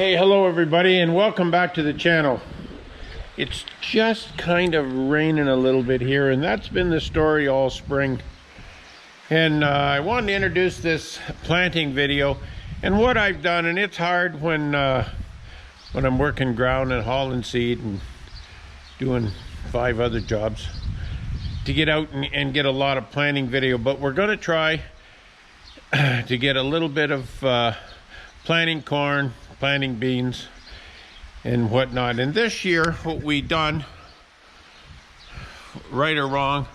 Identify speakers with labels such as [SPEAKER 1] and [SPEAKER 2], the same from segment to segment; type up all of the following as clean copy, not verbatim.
[SPEAKER 1] Hey, hello everybody, and welcome back to the channel. It's just kind of raining a little bit here, and that's been the story all spring. And I wanted to introduce this planting video and what I've done. And it's hard when I'm working ground and hauling seed and doing 5 other jobs to get out and get a lot of planting video. But we're going to try to get a little bit of planting corn, planting beans and whatnot. And this year what we done, right or wrong,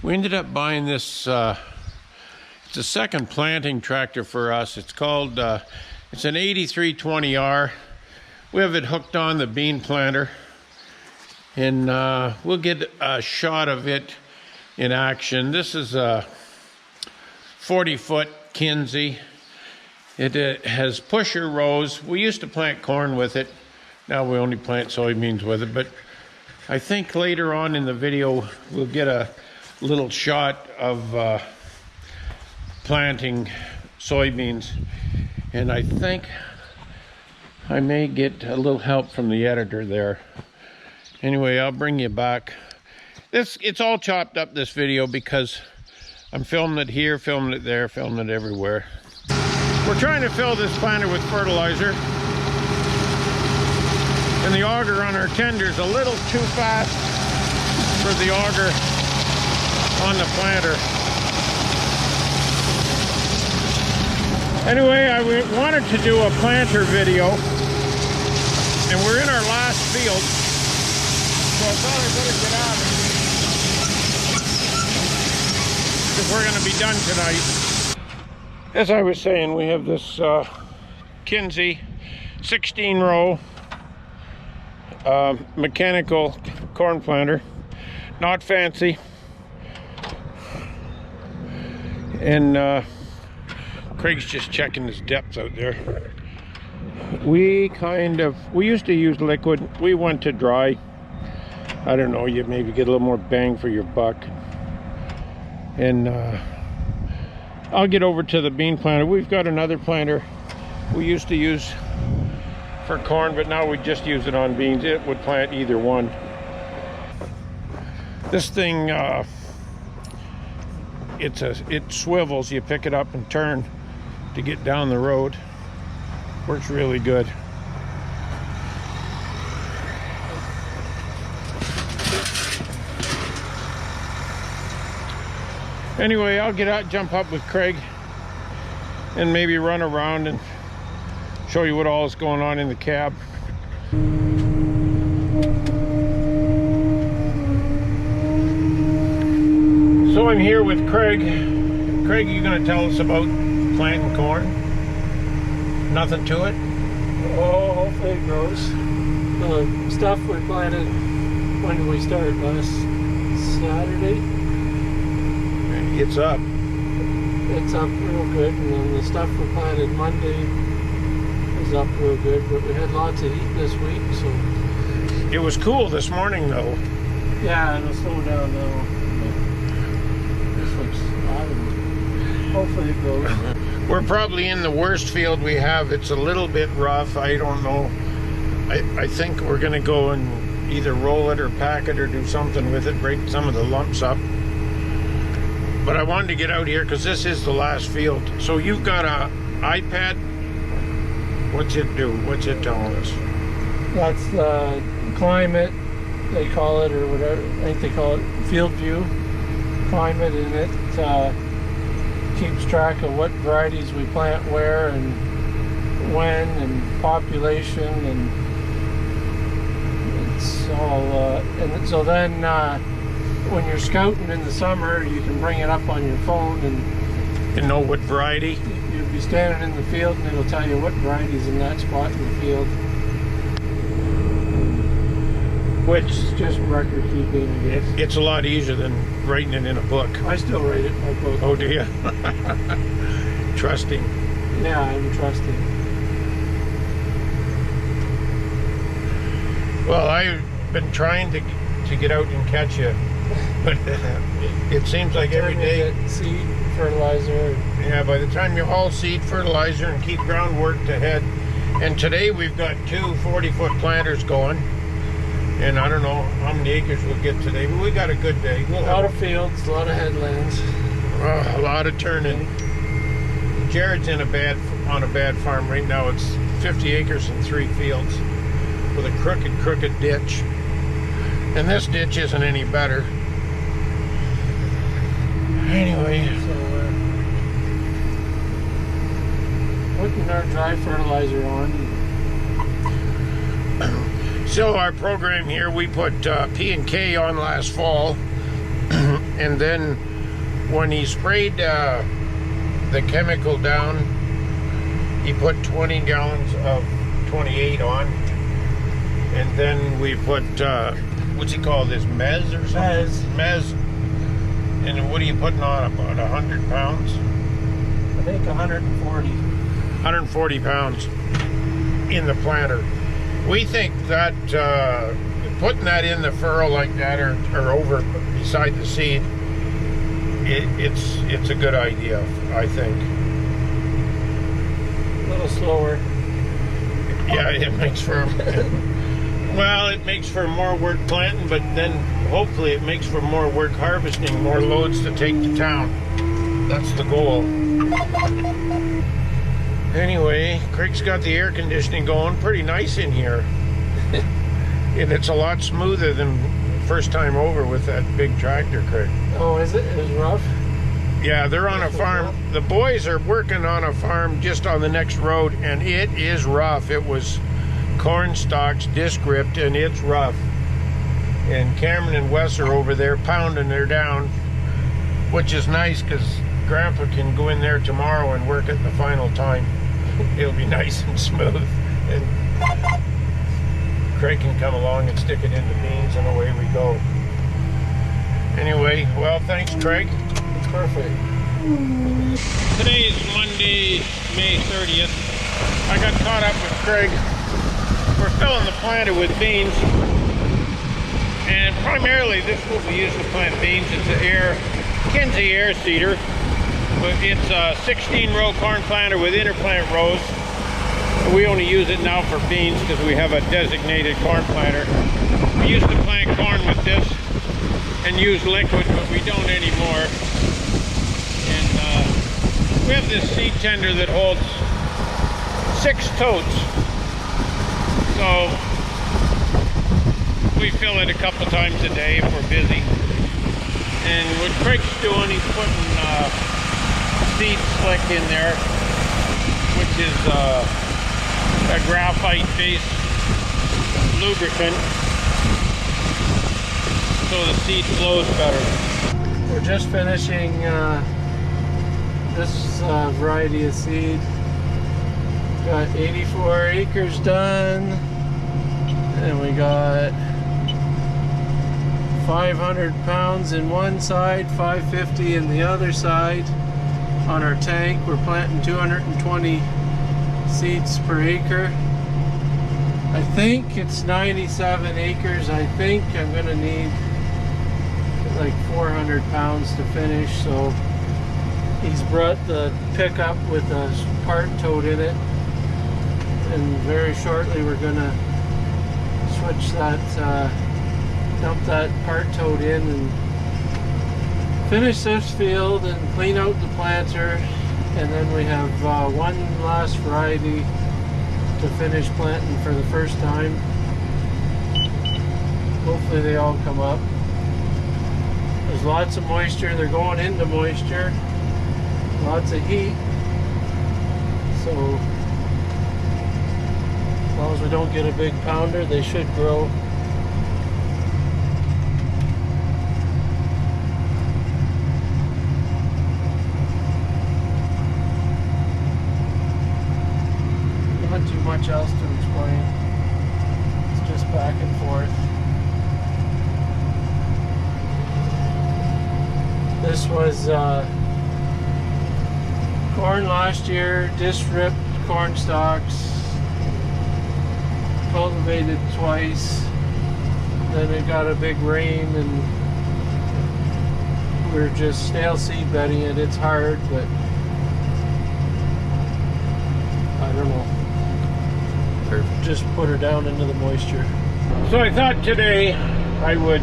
[SPEAKER 1] we ended up buying this it's a second planting tractor for us. It's called it's an 8320R. We have it hooked on the bean planter, and we'll get a shot of it in action. This is a 40-foot Kinsey. It has pusher rows. We used to plant corn with it. Now we only plant soybeans with it. But I think later on in the video we'll get a little shot of planting soybeans. And I think I may get a little help from the editor there. Anyway, I'll bring you back. It's all chopped up, this video, because I'm filming it here, filming it there, filming it everywhere. We're trying to fill this planter with fertilizer, and the auger on our tender is a little too fast for the auger on the planter. Anyway, I wanted to do a planter video, and we're in our last field, so I thought I'd better get out because we're going to be done tonight. As I was saying, we have this Kinsey 16-row mechanical corn planter, not fancy, and Craig's just checking his depth out there. We used to use liquid. We went to dry. I don't know, you maybe get a little more bang for your buck. And I'll get over to the bean planter. We've got another planter we used to use for corn, but now we just use it on beans. It would plant either one. This thing, it swivels. You pick it up and turn to get down the road. Works really good. Anyway, I'll get out, jump up with Craig, and maybe run around and show you what all is going on in the cab. So I'm here with Craig. Craig, you going to tell us about planting corn? Nothing to it?
[SPEAKER 2] Oh, hopefully it grows. Stuff we planted, when did we start? Last Saturday?
[SPEAKER 1] It's up.
[SPEAKER 2] It's up real good, and then the stuff we planted Monday is up real good, but we had lots of heat this week, so...
[SPEAKER 1] It was cool this morning, though.
[SPEAKER 2] Yeah, it'll slow down now. This looks autumn. Hopefully it grows.
[SPEAKER 1] We're probably in the worst field we have. It's a little bit rough. I don't know. I think we're going to go and either roll it or pack it or do something with it, break some of the lumps up. But I wanted to get out here because this is the last field. So you've got a iPad. What's it do? What's it telling us?
[SPEAKER 2] That's the climate, they call it, or whatever. I think they call it field view climate, and it keeps track of what varieties we plant where and when and population, and it's all. And so then. When you're scouting in the summer, you can bring it up on your phone and
[SPEAKER 1] know what variety.
[SPEAKER 2] You'll be standing in the field and it'll tell you what variety's in that spot in the field. Which is just record keeping, I guess.
[SPEAKER 1] It's a lot easier than writing it in a book.
[SPEAKER 2] I still write it in my book.
[SPEAKER 1] Oh, do you? Trusting.
[SPEAKER 2] Yeah, I'm trusting.
[SPEAKER 1] Well, I've been trying to get out and catch you. But it seems like every day.
[SPEAKER 2] Seed, fertilizer.
[SPEAKER 1] Yeah, by the time you haul seed, fertilizer, and keep groundwork to head, And today we've got two 40-foot planters going. And I don't know how many acres we'll get today, but we got a good day.
[SPEAKER 2] A lot of fields, a lot of headlands.
[SPEAKER 1] A lot of turning. Jared's on a bad farm right now. It's 50 acres and 3 fields with a crooked ditch. And this ditch isn't any better. Anyway,
[SPEAKER 2] So we're putting our dry fertilizer on.
[SPEAKER 1] so our program here, we put P&K on last fall. And then when he sprayed the chemical down, he put 20 gallons of 28 on. And then we put, what's he call this, Mez or something? Mez. And then what are you putting on, about 100 pounds?
[SPEAKER 2] I think 140.
[SPEAKER 1] 140 pounds in the planter. We think that putting that in the furrow like that or over beside the seed, it's a good idea, I think.
[SPEAKER 2] A little slower.
[SPEAKER 1] Yeah, it makes for well, it makes for more work planting, but then hopefully it makes for more work harvesting, more loads to take to town. That's the goal. Anyway, Craig's got the air conditioning going pretty nice in here. And it's a lot smoother than first time over with that big tractor, Craig.
[SPEAKER 2] Oh, is it? It's rough?
[SPEAKER 1] Yeah, they're on a farm. The boys are working on a farm just on the next road, and it is rough. It was corn stalks, disc ripped, and it's rough. And Cameron and Wes are over there pounding her down, which is nice because Grandpa can go in there tomorrow and work at the final time. It'll be nice and smooth. And Craig can come along and stick it into beans, and away we go. Anyway, well, thanks, Craig.
[SPEAKER 2] It's perfect.
[SPEAKER 1] Today is Monday, May 30th. I got caught up with Craig. We're filling the planter with beans. And primarily this will be used to plant beans. It's an Kinsey air seeder. But it's a 16-row corn planter with interplant rows. We only use it now for beans because we have a designated corn planter. We used to plant corn with this and use liquid, but we don't anymore. And we have this seed tender that holds 6 totes. So we fill it a couple times a day if we're busy. And what Craig's doing, he's putting seed slick in there, which is a graphite-based lubricant, so the seed flows better.
[SPEAKER 2] We're just finishing this variety of seed. Got 84 acres done, and we got 500 pounds in one side, 550 in the other side. On our tank, we're planting 220 seeds per acre. I think it's 97 acres. I think I'm gonna need like 400 pounds to finish. So he's brought the pickup with a part tote in it, and very shortly we're gonna switch that, dump that part tote in and finish this field and clean out the planter. And then we have one last variety to finish planting for the first time. Hopefully they all come up. There's lots of moisture. They're going into moisture. Lots of heat. So as long as we don't get a big pounder, they should grow. Not too much else to explain. It's just back and forth. This was corn last year, disc ripped corn stalks, cultivated twice. Then it got a big rain and we're just stale seed bedding it. It's hard, but I don't know.
[SPEAKER 1] Perfect.
[SPEAKER 2] Just put her down into the moisture.
[SPEAKER 1] So I thought today I would,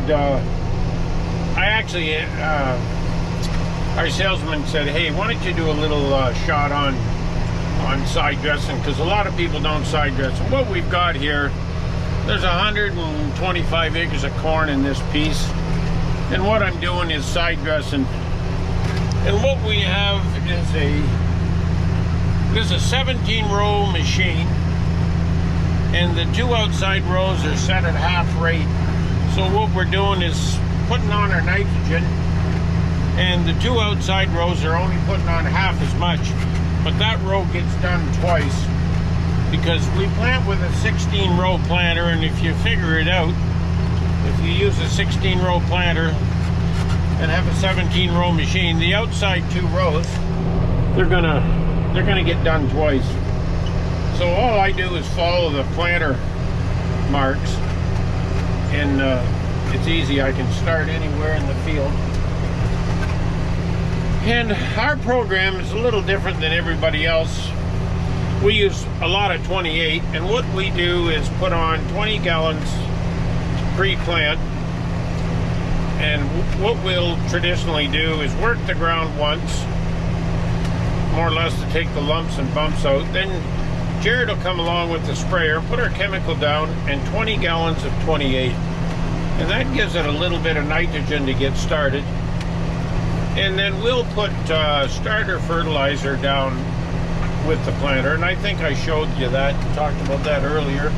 [SPEAKER 1] our salesman said, hey, why don't you do a little shot on side dressing, because a lot of people don't side dress. And what we've got here, there's 125 acres of corn in this piece, and what I'm doing is side dressing. And what we have is a 17 row machine, and the 2 outside rows are set at half rate. So what we're doing is putting on our nitrogen, and the 2 outside rows are only putting on half as much, but that row gets done twice because we plant with a 16 row planter, and if you figure it out, if you use a 16 row planter and have a 17 row machine, the outside 2 rows, they're gonna get done twice. So all I do is follow the planter marks, and it's easy. I can start anywhere in the field. And our program is a little different than everybody else. We use a lot of 28, and what we do is put on 20 gallons pre-plant. And what we'll traditionally do is work the ground once, more or less to take the lumps and bumps out. Then Jared will come along with the sprayer, put our chemical down, and 20 gallons of 28. And that gives it a little bit of nitrogen to get started. And then we'll put starter fertilizer down with the planter. And I think I showed you that, talked about that earlier.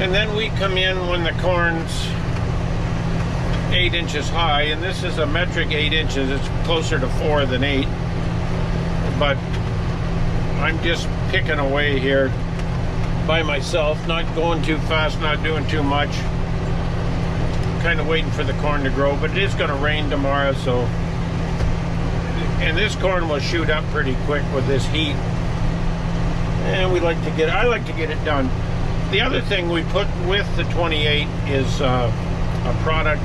[SPEAKER 1] And then we come in when the corn's 8 inches high, and this is a metric 8 inches. It's closer to 4 than 8. But I'm just picking away here by myself, not going too fast, not doing too much. Kind of waiting for the corn to grow, but it is going to rain tomorrow, so. And this corn will shoot up pretty quick with this heat. And I like to get it done. The other thing we put with the 28 is a product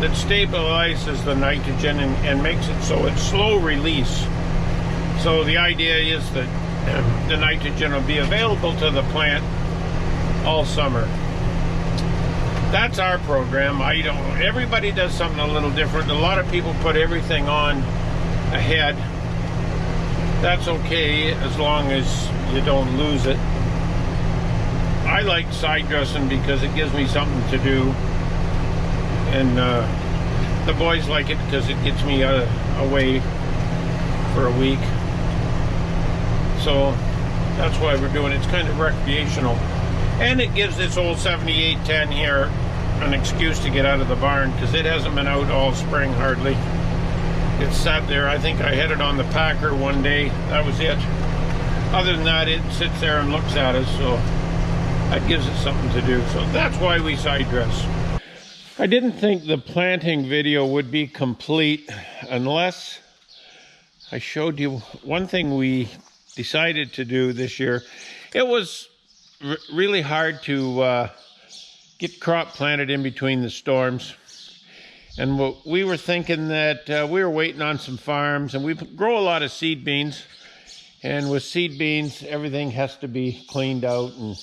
[SPEAKER 1] that stabilizes the nitrogen and makes it so it's slow release. So the idea is that the nitrogen will be available to the plant all summer. That's our program. Everybody does something a little different. A lot of people put everything on ahead. That's okay as long as you don't lose it. I like side dressing because it gives me something to do, and the boys like it because it gets me away for a week. So that's why we're doing it. It's kind of recreational, and it gives this old 7810 here an excuse to get out of the barn, because it hasn't been out all spring hardly. It sat there. I think I had it on the packer one day. That was it. Other than that, it sits there and looks at us, so that gives it something to do. So that's why we side dress. I didn't think the planting video would be complete unless I showed you one thing we decided to do this year. It was really hard to get crop planted in between the storms. And what we were thinking that we were waiting on some farms, and we grow a lot of seed beans. And with seed beans, everything has to be cleaned out, and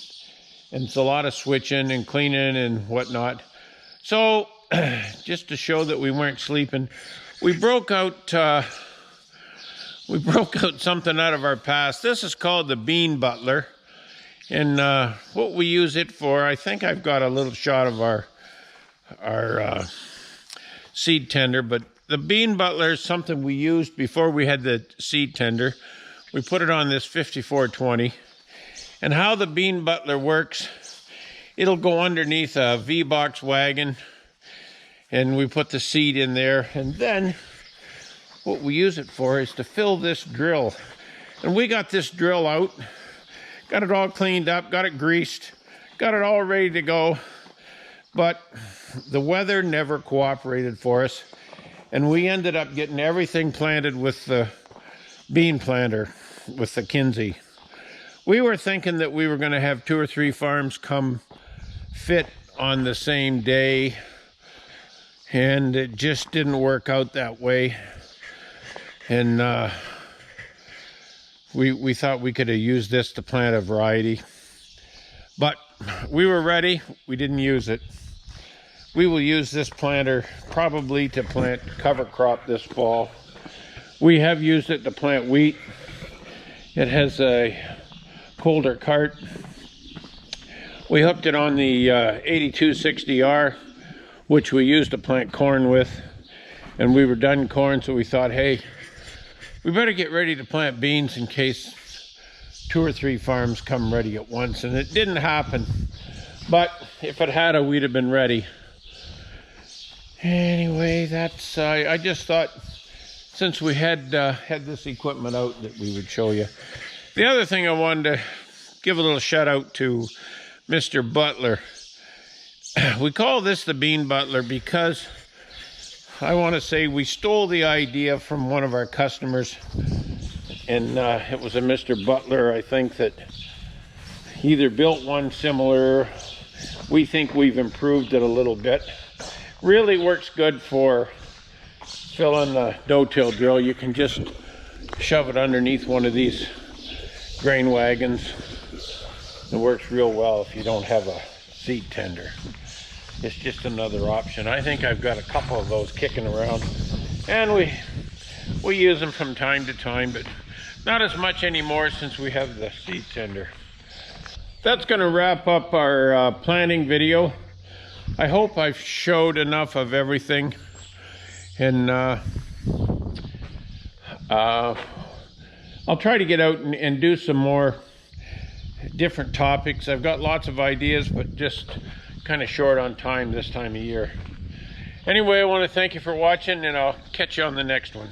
[SPEAKER 1] it's a lot of switching and cleaning and whatnot. So just to show that we weren't sleeping, we broke out something out of our past. This is called the Bean Butler. And what we use it for, I think I've got a little shot of our seed tender, but the Bean Butler is something we used before we had the seed tender. We put it on this 5420. And how the Bean Butler works, it'll go underneath a V-box wagon, and we put the seed in there. And then what we use it for is to fill this drill. And we got this drill out, got it all cleaned up, got it greased, got it all ready to go. But the weather never cooperated for us, and we ended up getting everything planted with the bean planter, with the Kinsey. We were thinking that we were going to have 2 or 3 farms come fit on the same day, and it just didn't work out that way. And we thought we could have used this to plant a variety. But we were ready. We didn't use it. We will use this planter probably to plant cover crop this fall. We have used it to plant wheat. It has a colder cart. We hooked it on the 8260R, which we used to plant corn with. And we were done corn, so we thought, hey, we better get ready to plant beans in case 2 or 3 farms come ready at once. And it didn't happen. But if it had, we'd have been ready. Anyway, that's I just thought, since we had this equipment out, that we would show you. The other thing I wanted to give a little shout out to Mr. Butler. We call this the Bean Butler because I want to say we stole the idea from one of our customers, and it was a Mr. Butler, I think, that either built one similar. We think we've improved it a little bit. Really works good for filling the no-till drill. You can just shove it underneath one of these grain wagons. It works real well if you don't have a seed tender. It's just another option. I think I've got a couple of those kicking around, and we use them from time to time, but not as much anymore since we have the seed tender. That's going to wrap up our planting video. I hope I've showed enough of everything, and I'll try to get out and do some more different topics. I've got lots of ideas, but just kind of short on time this time of year. Anyway, I want to thank you for watching, and I'll catch you on the next one.